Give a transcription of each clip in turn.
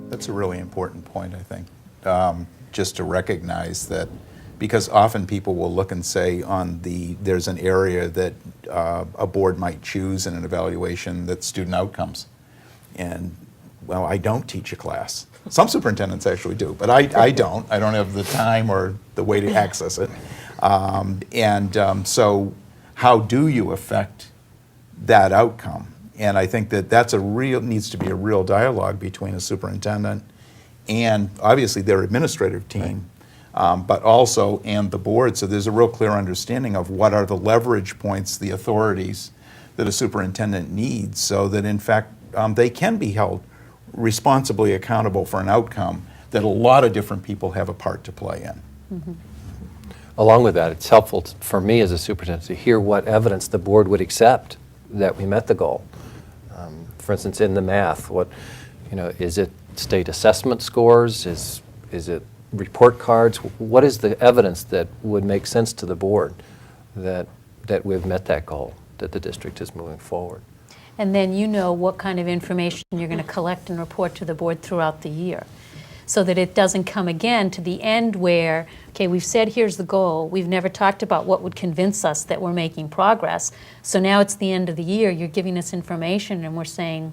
That's a really important point, I think, just to recognize that, because often people will look and say there's an area that a board might choose in an evaluation that's student outcomes. And, well, I don't teach a class. Some superintendents actually do, but I don't. I don't have the time or the way to access it. So how do you affect that outcome? And I think that needs to be a real dialogue between a superintendent and obviously their administrative team, but also and the board. So there's a real clear understanding of what are the leverage points, the authorities that a superintendent needs, so that in fact they can be held responsibly accountable for an outcome that a lot of different people have a part to play in. Mm-hmm. Along with that, it's helpful for me as a superintendent to hear what evidence the board would accept that we met the goal. For instance, in the math, is it state assessment scores? Is it report cards? What is the evidence that would make sense to the board that we've met that goal, that the district is moving forward? And then you know what kind of information you're going to collect and report to the board throughout the year, so that it doesn't come again to the end where, okay, we've said here's the goal, we've never talked about what would convince us that we're making progress, so now it's the end of the year, you're giving us information and we're saying,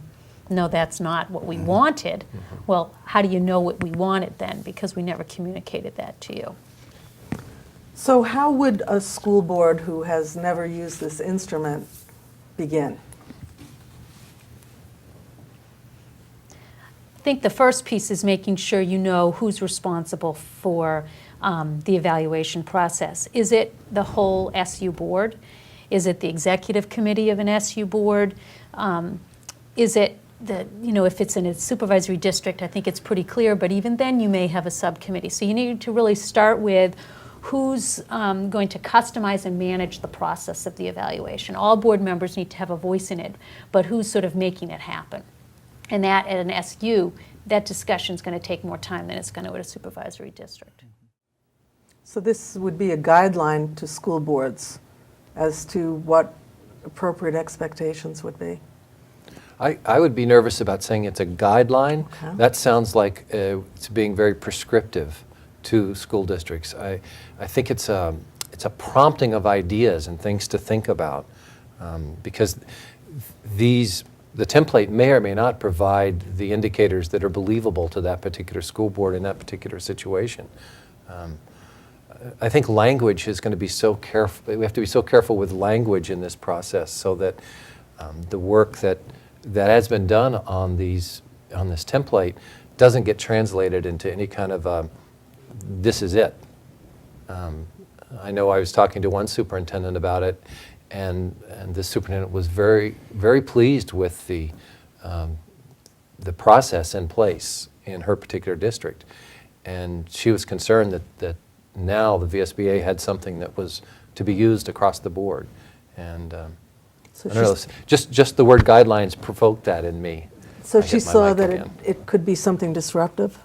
no, that's not what we wanted. Well, how do you know what we wanted then? Because we never communicated that to you. So how would a school board who has never used this instrument begin? I think the first piece is making sure you know who's responsible for the evaluation process. Is it the whole SU board? Is it the executive committee of an SU board? Is it if it's in a supervisory district, I think it's pretty clear, but even then you may have a subcommittee. So you need to really start with who's going to customize and manage the process of the evaluation. All board members need to have a voice in it, but who's sort of making it happen? And that at an SU, that discussion is going to take more time than it's going to at a supervisory district. So this would be a guideline to school boards as to what appropriate expectations would be. I would be nervous about saying it's a guideline. Okay. That sounds like it's being very prescriptive to school districts. I think it's a prompting of ideas and things to think about, because the template may or may not provide the indicators that are believable to that particular school board in that particular situation. I think language is going to be so careful. We have to be so careful with language in this process, so that the work that has been done on this template doesn't get translated into any kind of this is it. I know I was talking to one superintendent about it, and this superintendent was very, very pleased with the process in place in her particular district, and she was concerned that now the VSBA had something that was to be used across the board. And So I don't know, just the word guidelines provoked that in me. So she saw that it could be something disruptive?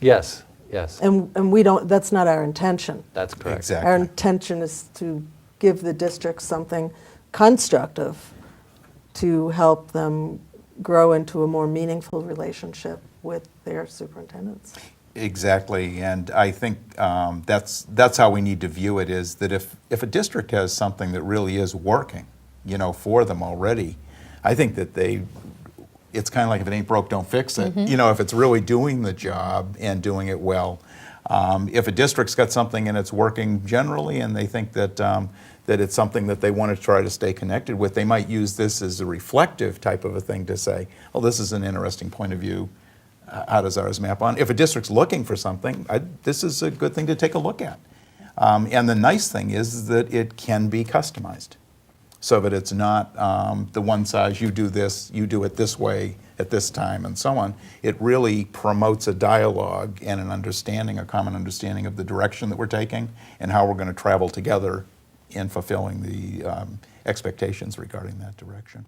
Yes, yes. And we don't, that's not our intention. That's correct. Exactly. Our intention is to give the district something constructive to help them grow into a more meaningful relationship with their superintendents. Exactly, and I think that's how we need to view it, is that if a district has something that really is working, for them already, I think that it's kind of like if it ain't broke, don't fix it. Mm-hmm. If it's really doing the job and doing it well. If a district's got something and it's working generally, and they think that it's something that they want to try to stay connected with, they might use this as a reflective type of a thing to say, oh, this is an interesting point of view. How does ours map on? If a district's looking for something, this is a good thing to take a look at. And the nice thing is that it can be customized, so that it's not the one size, you do this, you do it this way at this time, and so on. It really promotes a dialogue and an understanding, a common understanding of the direction that we're taking and how we're going to travel together in fulfilling the expectations regarding that direction.